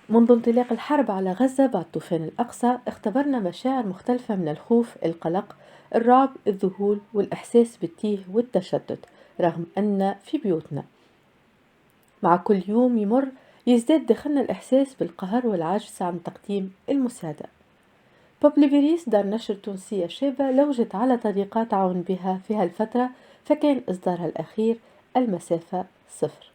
منذ انطلاق الحرب على غزة بعد طوفان الأقصى اختبرنا مشاعر مختلفة من الخوف، القلق، الرعب، الذهول والإحساس بالتيه والتشتت رغم أن في بيوتنا. مع كل يوم يمر يزداد داخلنا الإحساس بالقهر والعجز عن تقديم المساعدة. بوبليفيريس دار نشر تونسية شابة لوجت على طريقة تعاون بها في هالفترة، فكان إصدارها الأخير المسافة صفر.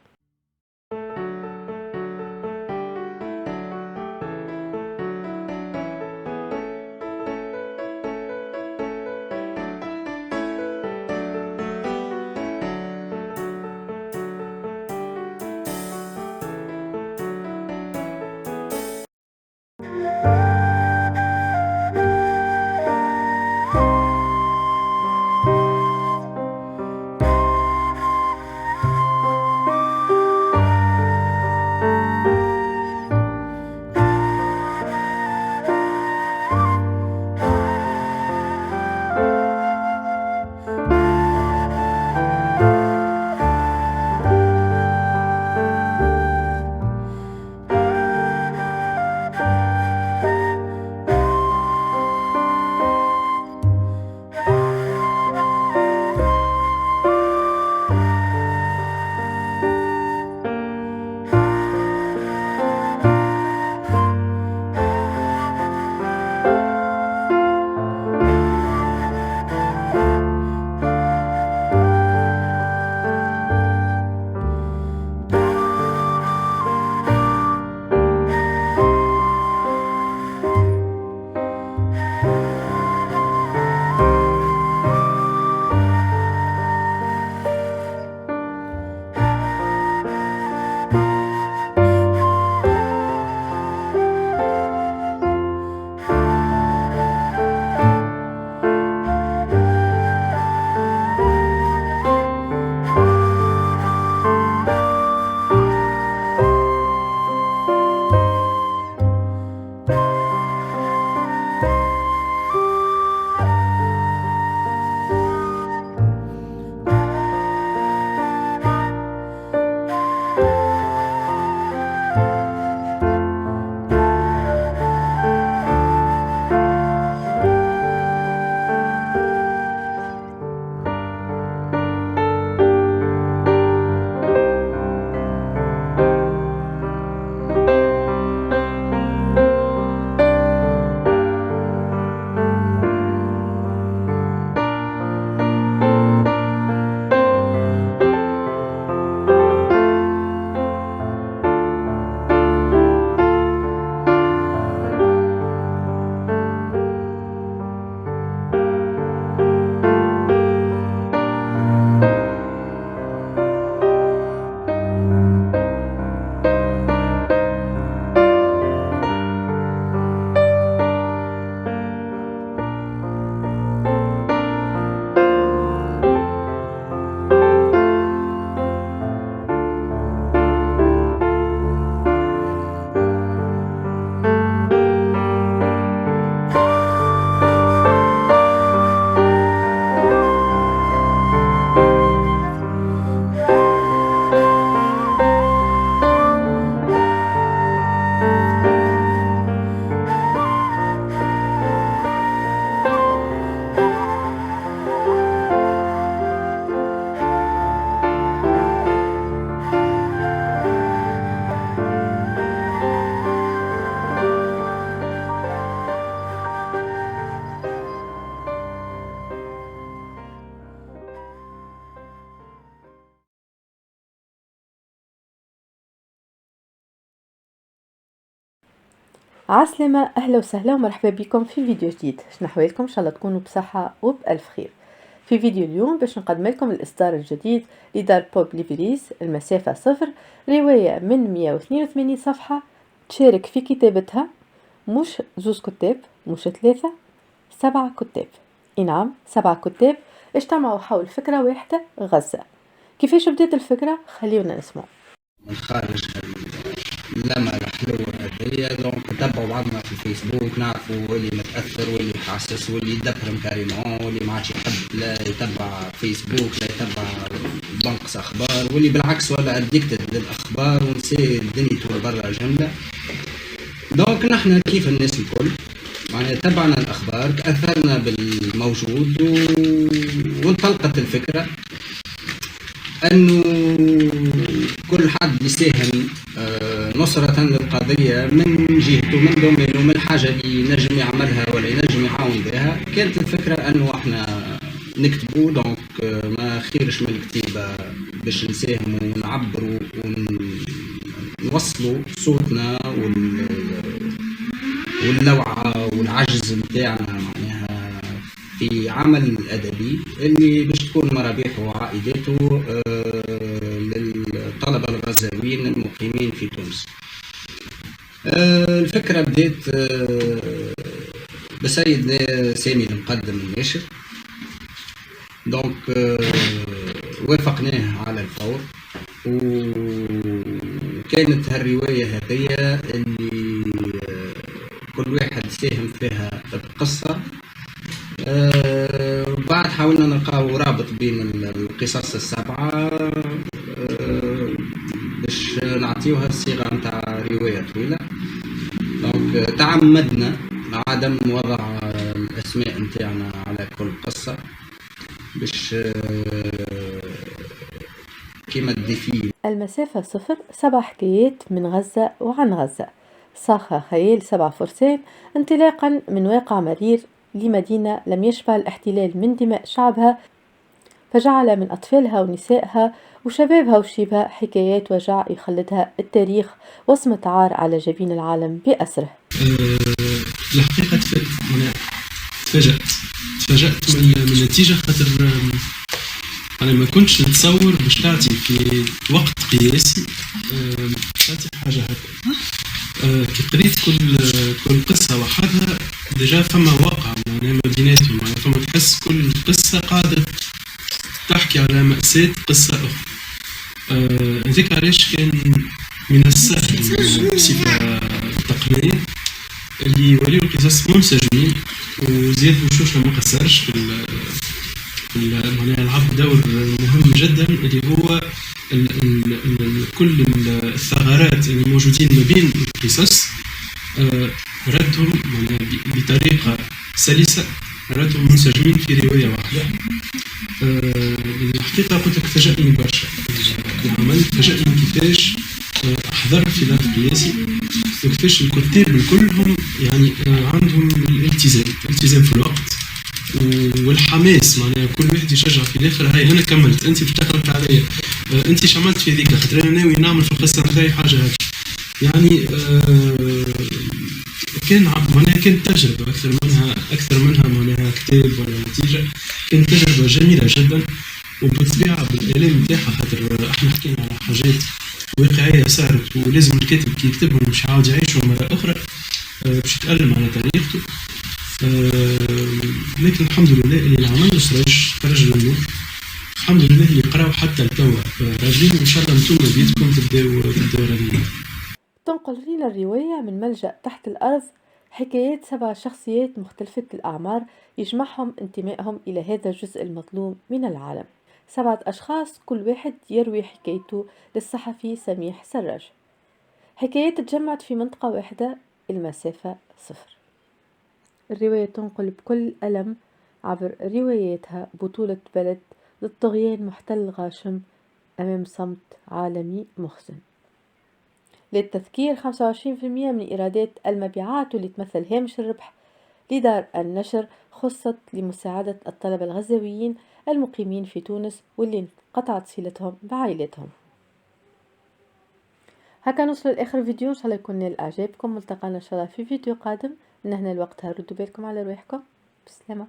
عسلامة، أهلا وسهلا ومرحبا بكم في فيديو جديد. شنو أحوالكم؟ إن شاء الله تكونوا بصحة وبألف خير. في فيديو اليوم باش نقدم لكم الإصدار الجديد لدار بوبليفيريس المسافة صفر، رواية من 182 صفحة تشارك في كتابتها مش زوز كتاب، مش ثلاثة، 7 كتاب. نعم، 7 كتاب اجتمعوا حول فكرة واحدة: غزة. كيفاش بدات الفكرة؟ خليونا نسمع. من خارج اللمة الحلوة هذيا دونك نتبعوا بعضنا في الفيسبوك، نعرفوا اللي متأثر واللي يتعسس واللي يدبرم كاريمون واللي ما عادش يحب لا يتبع فيسبوك لا يتبع بنقص أخبار واللي بالعكس ولا أديكتد للأخبار ونسي الدنيا تور برا جملة. دونك نحن كيف الناس الكل معناها تبعنا الأخبار، تأثرنا بالموجود وانطلقت الفكرة أنه كل حد يساهم نصرة للقضية من جهته، من دومينه، من الحاجة اللي ينجم يعملها ولا ينجم يعاون بها. كانت الفكرة أنه احنا نكتبوا، دونك ما خيرش من الكتيبة باش نساهموا ونعبروا ونوصلوا صوتنا واللوعة والعجز متاعنا معناها في عمل أدبي اللي باش تكون مرابحه وعائداته للطلبة الغزاويين المقيمين في تونس. الفكرة بدأت بسيد سامي المقدم الناشر، دونك وافقناه على الفور، وكانت هالرواية هذية اللي كل واحد ساهم فيها بقصة. بعد حاولنا نلقاو رابط بين القصص السبعة باش نعطيوها الصيغة متاع رواية طويلة. دونك تعمدنا عدم وضع الأسماء متاعنا على كل قصة باش كيما الديفي. المسافة 0 7 حكايات من غزة وعن غزة، صاخة خيال 7 فرسان انطلاقا من واقع مرير لمدينة لم يشبع الاحتلال من دماء شعبها، فجعل من أطفالها ونسائها وشبابها وشيبها حكايات وجع يخلدها التاريخ وصمة عار على جبين العالم بأسره. الحقيقة تفاجأت من النتيجة، خاطر أنا ما كنتش نتصور باش تعطي في وقت قياسي تعطي حاجة هكا. كي قريت كل قصة وحدها ديجا فما واقع معناها ما بيناتهم، معناها فما تحس كل قصة قاعدة تحكي على مأساة قصة أخرى. هذيك علاش كان من السهل بصفة تقنية اللي يوليو القصص منسجمين، وزياد بوشوش ما قصرش في معناها لعب دور مهم جدا اللي هو كل الثغرات اللي موجودين ما بين القصص ردهم بطريقة سلسة، ردهم منسجمين في رواية واحدة. الحقيقة قلت لك فاجأني برشا العمل، فاجأني كيفاش أحضر في ذات قياسي، وكيفاش الكتاب الكل هم يعني عندهم الالتزام في الوقت والحماس، معناها كل واحد يشجع في الاخر. هاي انا كملت، انت باش تقرب عليا، انت شملت في هذيك، خاطر انا ناوي نعمل في القصه هذه حاجه هكا يعني. كان معناها كانت تجربه اكثر منها معناها كتاب ولا نتيجه. كانت تجربه جميله جدا وبالطبيعه بالالام نتاعها، خاطر احنا حكينا على حاجات واقعيه صارت ولازم الكاتب كي يكتبهم مش عاود يعيشهم مره اخرى، باش يتألم على تاريخته. لكن الحمد لله اللي العمل خرج للنور، الحمد لله اللي قراو حتى التوا راجلين، وان شاء الله انتم بيدكم تبداو راجلين. تنقل لنا الرواية من ملجأ تحت الأرض حكايات 7 شخصيات مختلفة الأعمار يجمعهم انتمائهم إلى هذا الجزء المظلوم من العالم. 7 أشخاص كل واحد يروي حكايته للصحفي سميح سراج. حكايات تجمعت في منطقة واحدة، المسافة 0. الرواية تنقل بكل ألم عبر رواياتها بطولة بلد للطغيان محتل غاشم أمام صمت عالمي مخزن. للتذكير 25% من إيرادات المبيعات واللي تمثل هامش الربح لدار النشر خصت لمساعدة الطلبة الغزاويين المقيمين في تونس واللي انقطعت صلتهم بعائلتهم. هكا نوصل لآخر فيديو، إن شاء الله يكون نال إعجابكم. ملتقانا إن شاء الله في فيديو قادم. من هنا الوقت ردوا بالكم على رواحكم. بسلامة.